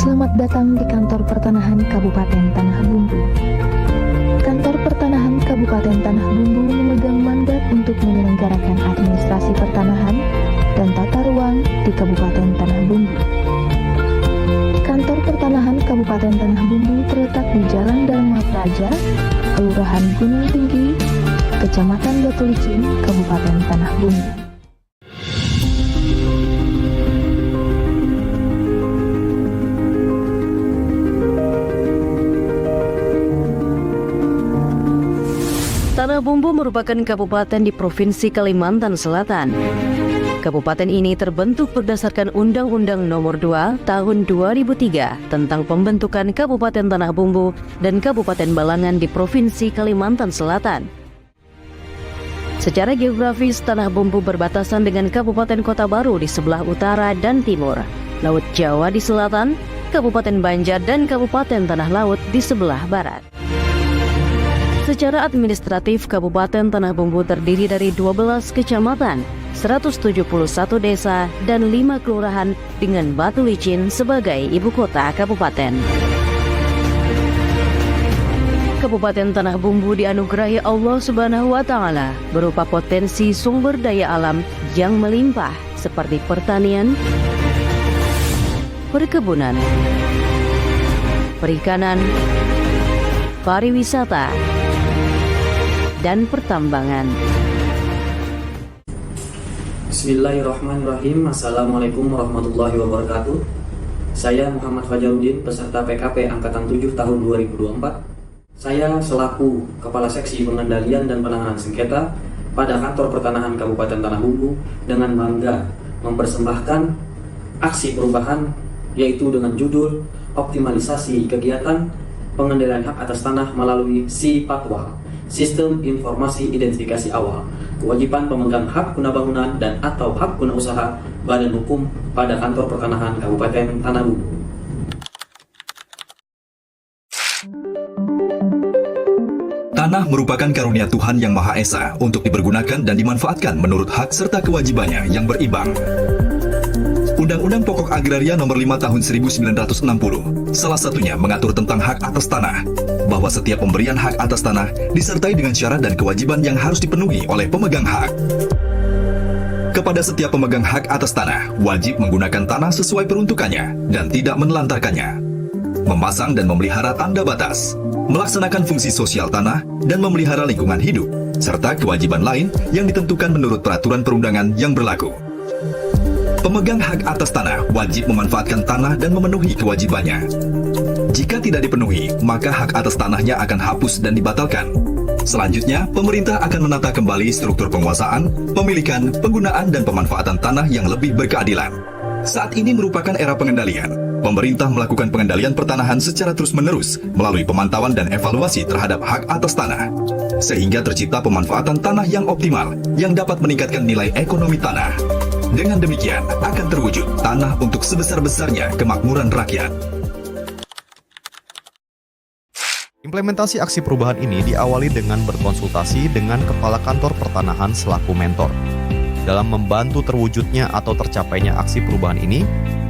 Selamat datang di Kantor Pertanahan Kabupaten Tanah Bumbu. Kantor Pertanahan Kabupaten Tanah Bumbu memegang mandat untuk menyelenggarakan administrasi pertanahan dan tata ruang di Kabupaten Tanah Bumbu. Kantor Pertanahan Kabupaten Tanah Bumbu terletak di Jalan Dharma Praja, Kelurahan Gunung Tinggi, Kecamatan Batu Licin, Kabupaten Tanah Bumbu. Tanah Bumbu merupakan kabupaten di Provinsi Kalimantan Selatan. Kabupaten ini terbentuk berdasarkan Undang-Undang Nomor 2 Tahun 2003 tentang pembentukan Kabupaten Tanah Bumbu dan Kabupaten Balangan di Provinsi Kalimantan Selatan. Secara geografis, Tanah Bumbu berbatasan dengan Kabupaten Kota Baru di sebelah utara dan timur, Laut Jawa di selatan, Kabupaten Banjar dan Kabupaten Tanah Laut di sebelah barat. Secara administratif, Kabupaten Tanah Bumbu terdiri dari 12 kecamatan, 171 desa, dan 5 kelurahan dengan Batu Licin sebagai ibu kota kabupaten. Kabupaten Tanah Bumbu dianugerahi Allah Subhanahu wa Ta'ala berupa potensi sumber daya alam yang melimpah seperti pertanian, perkebunan, perikanan, pariwisata, dan pertambangan. Bismillahirrahmanirrahim. Assalamualaikum warahmatullahi wabarakatuh. Saya Muhammad Fajarudin, peserta PKP Angkatan 7 tahun 2024. Saya selaku Kepala Seksi Pengendalian dan Penanganan Sengketa pada Kantor Pertanahan Kabupaten Tanah Bumbu dengan bangga mempersembahkan aksi perubahan, yaitu dengan judul Optimalisasi Kegiatan Pengendalian Hak Atas Tanah melalui SIPATWAL, Sistem Informasi Identifikasi Awal, kewajiban pemegang hak guna bangunan dan atau hak guna usaha badan hukum pada Kantor Pertanahan Kabupaten Tanah Bumbu. Tanah merupakan karunia Tuhan Yang Maha Esa untuk dipergunakan dan dimanfaatkan menurut hak serta kewajibannya yang berimbang. Undang-Undang Pokok Agraria Nomor 5 Tahun 1960 salah satunya mengatur tentang hak atas tanah, bahwa setiap pemberian hak atas tanah disertai dengan syarat dan kewajiban yang harus dipenuhi oleh pemegang hak. Kepada setiap pemegang hak atas tanah, wajib menggunakan tanah sesuai peruntukannya dan tidak menelantarkannya, memasang dan memelihara tanda batas, melaksanakan fungsi sosial tanah dan memelihara lingkungan hidup, serta kewajiban lain yang ditentukan menurut peraturan perundangan yang berlaku. Pemegang hak atas tanah wajib memanfaatkan tanah dan memenuhi kewajibannya. Jika tidak dipenuhi, maka hak atas tanahnya akan hapus dan dibatalkan. Selanjutnya, pemerintah akan menata kembali struktur penguasaan, pemilikan, penggunaan, dan pemanfaatan tanah yang lebih berkeadilan. Saat ini merupakan era pengendalian. Pemerintah melakukan pengendalian pertanahan secara terus-menerus melalui pemantauan dan evaluasi terhadap hak atas tanah, sehingga tercipta pemanfaatan tanah yang optimal yang dapat meningkatkan nilai ekonomi tanah. Dengan demikian, akan terwujud tanah untuk sebesar-besarnya kemakmuran rakyat. Implementasi aksi perubahan ini diawali dengan berkonsultasi dengan Kepala Kantor Pertanahan selaku mentor. Dalam membantu terwujudnya atau tercapainya aksi perubahan ini,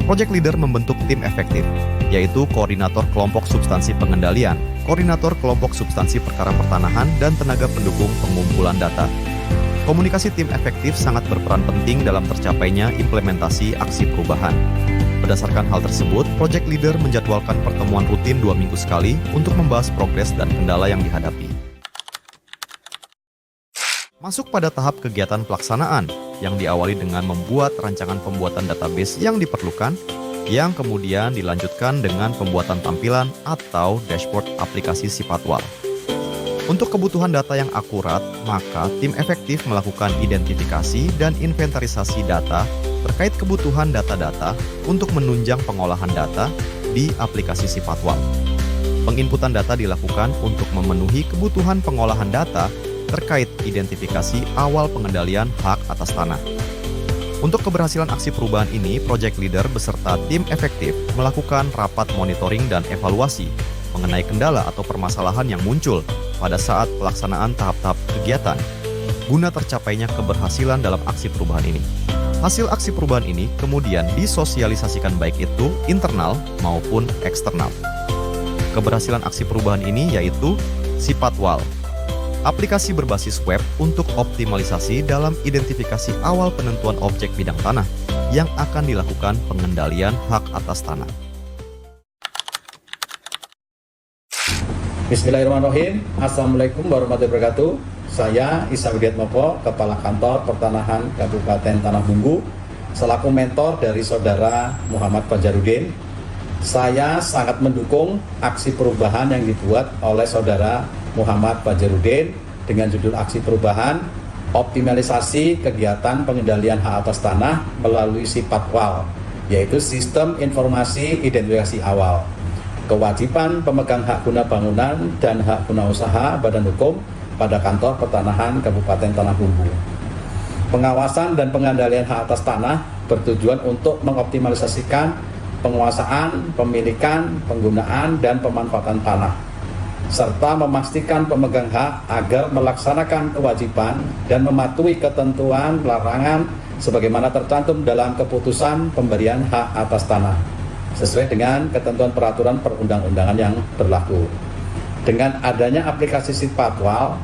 Project Leader membentuk tim efektif, yaitu Koordinator Kelompok Substansi Pengendalian, Koordinator Kelompok Substansi Perkara Pertanahan, dan tenaga pendukung pengumpulan data. Komunikasi tim efektif sangat berperan penting dalam tercapainya implementasi aksi perubahan. Berdasarkan hal tersebut, Project Leader menjadwalkan pertemuan rutin 2 minggu sekali untuk membahas progres dan kendala yang dihadapi. Masuk pada tahap kegiatan pelaksanaan, yang diawali dengan membuat rancangan pembuatan database yang diperlukan, yang kemudian dilanjutkan dengan pembuatan tampilan atau dashboard aplikasi SIPATWAL. Untuk kebutuhan data yang akurat, maka tim efektif melakukan identifikasi dan inventarisasi data terkait kebutuhan data-data untuk menunjang pengolahan data di aplikasi SIPATWAL. Penginputan data dilakukan untuk memenuhi kebutuhan pengolahan data terkait identifikasi awal pengendalian hak atas tanah. Untuk keberhasilan aksi perubahan ini, Project Leader beserta tim efektif melakukan rapat monitoring dan evaluasi mengenai kendala atau permasalahan yang muncul pada saat pelaksanaan tahap-tahap kegiatan. guna tercapainya keberhasilan dalam aksi perubahan ini. Hasil aksi perubahan ini kemudian disosialisasikan baik itu internal maupun eksternal. Keberhasilan aksi perubahan ini yaitu Sipatwal, aplikasi berbasis web untuk optimalisasi dalam identifikasi awal penentuan objek bidang tanah yang akan dilakukan pengendalian hak atas tanah. Bismillahirrahmanirrahim. Assalamualaikum warahmatullahi wabarakatuh. Saya Isa Widiatmoko, Kepala Kantor Pertanahan Kabupaten Tanah Bumbu, selaku mentor dari Saudara Muhammad Fajarudin. Saya sangat mendukung aksi perubahan yang dibuat oleh Saudara Muhammad Fajarudin dengan judul aksi perubahan optimalisasi kegiatan pengendalian hak atas tanah melalui Sipatwal, yaitu Sistem Informasi Identifikasi Awal. Kewajiban pemegang hak guna bangunan dan hak guna usaha badan hukum pada Kantor Pertanahan Kabupaten Tanah Bumbu. Pengawasan dan pengendalian hak atas tanah bertujuan untuk mengoptimalisasikan penguasaan, pemilikan, penggunaan, dan pemanfaatan tanah, serta memastikan pemegang hak agar melaksanakan kewajiban dan mematuhi ketentuan larangan sebagaimana tercantum dalam keputusan pemberian hak atas tanah, sesuai dengan ketentuan peraturan perundang-undangan yang berlaku. Dengan adanya aplikasi Sipatwal,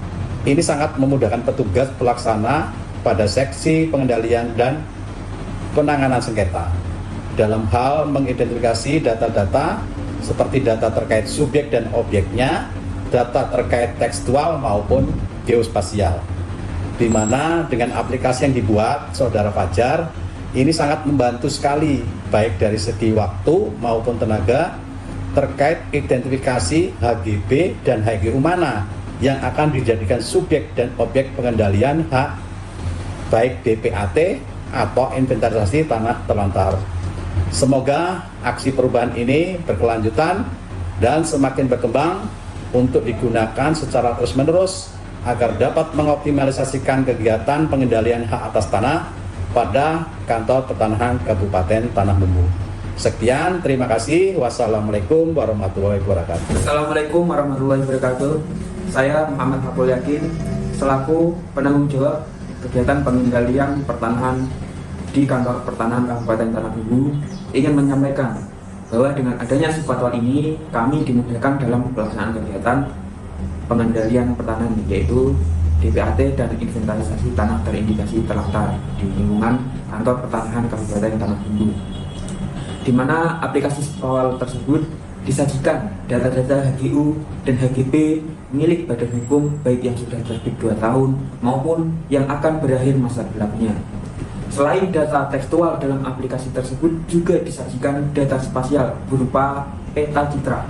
ini sangat memudahkan petugas pelaksana pada seksi pengendalian dan penanganan sengketa dalam hal mengidentifikasi data-data seperti data terkait subjek dan objeknya, data terkait tekstual maupun geospasial. Di mana dengan aplikasi yang dibuat Saudara Fajar, ini sangat membantu sekali baik dari segi waktu maupun tenaga terkait identifikasi HGB dan HGU mana yang akan dijadikan subjek dan objek pengendalian hak baik DPAT atau inventarisasi tanah terlantar. Semoga aksi perubahan ini berkelanjutan dan semakin berkembang untuk digunakan secara terus-menerus agar dapat mengoptimalisasikan kegiatan pengendalian hak atas tanah pada Kantor Pertanahan Kabupaten Tanah Bumbu. Sekian, terima kasih. Wassalamualaikum warahmatullahi wabarakatuh. Assalamualaikum warahmatullahi wabarakatuh. Saya Muhammad Haful Yakin, selaku penanggung jawab kegiatan pengendalian pertanahan di Kantor Pertanahan Kabupaten Tanah Bumbu, ingin menyampaikan bahwa dengan adanya Sipatwal ini kami dimudahkan dalam pelaksanaan kegiatan pengendalian pertanahan, yaitu DPAT dan inventarisasi tanah terindikasi terlantar di lingkungan Kantor Pertanahan Kabupaten Tanah Bumbu, di mana aplikasi Sipatwal tersebut disajikan data-data HGU dan HGB milik badan hukum baik yang sudah terbit 2 tahun maupun yang akan berakhir masa berlakunya. Selain data tekstual dalam aplikasi tersebut juga disajikan data spasial berupa peta citra.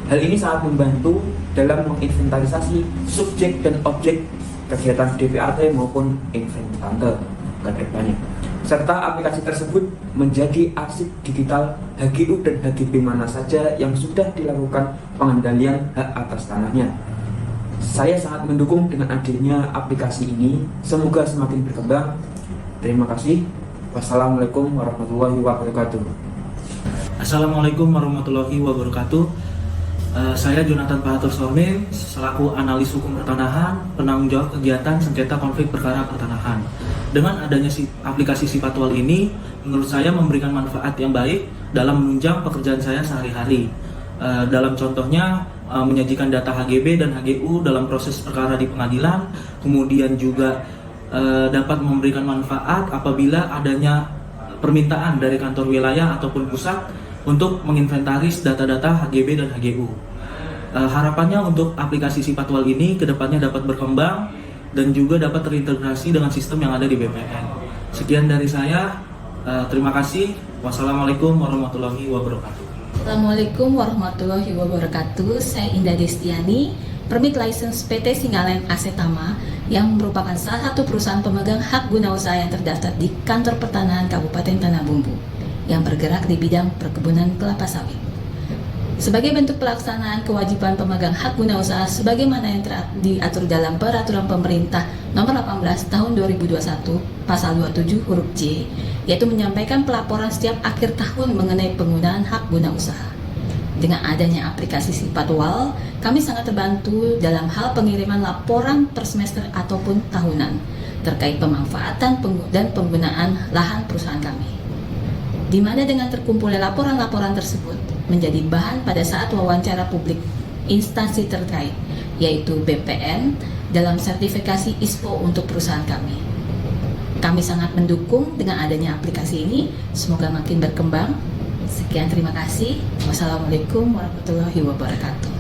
Hal ini sangat membantu dalam menginventarisasi subjek dan objek kegiatan DPAT maupun inventante ke depannya. Serta aplikasi tersebut menjadi arsip digital HGU dan HGB mana saja yang sudah dilakukan pengendalian hak atas tanahnya. Saya sangat mendukung dengan adanya aplikasi ini, semoga semakin berkembang. Terima kasih. Wassalamualaikum warahmatullahi wabarakatuh. Assalamualaikum warahmatullahi wabarakatuh. Saya Jonathan Pahatur Sormin, selaku analis hukum pertanahan, penanggung jawab kegiatan sengketa konflik perkara pertanahan. Dengan adanya aplikasi Sipatwal ini, menurut saya memberikan manfaat yang baik dalam menunjang pekerjaan saya sehari-hari. Dalam contohnya, menyajikan data HGB dan HGU dalam proses perkara di pengadilan, kemudian juga dapat memberikan manfaat apabila adanya permintaan dari kantor wilayah ataupun pusat untuk menginventaris data-data HGB dan HGU. Harapannya untuk aplikasi Sipatwal ini kedepannya dapat berkembang dan juga dapat terintegrasi dengan sistem yang ada di BPN. Sekian dari saya, terima kasih. Wassalamualaikum warahmatullahi wabarakatuh. Assalamualaikum warahmatullahi wabarakatuh. Saya Indah Destiani, Permit License PT Singaleng Asetama, yang merupakan salah satu perusahaan pemegang hak guna usaha yang terdaftar di Kantor Pertanahan Kabupaten Tanah Bumbu yang bergerak di bidang perkebunan kelapa sawit. Sebagai bentuk pelaksanaan kewajiban pemegang hak guna usaha sebagaimana yang diatur dalam Peraturan Pemerintah Nomor 18 Tahun 2021 Pasal 27 huruf J, yaitu menyampaikan pelaporan setiap akhir tahun mengenai penggunaan hak guna usaha. Dengan adanya aplikasi Sipatwal, kami sangat terbantu dalam hal pengiriman laporan per semester ataupun tahunan. terkait pemanfaatan dan penggunaan lahan perusahaan kami. Di mana dengan terkumpulnya laporan-laporan tersebut menjadi bahan pada saat wawancara publik instansi terkait, yaitu BPN, dalam sertifikasi ISPO untuk perusahaan kami. Kami sangat mendukung dengan adanya aplikasi ini, semoga makin berkembang. Sekian, terima kasih. Wassalamualaikum warahmatullahi wabarakatuh.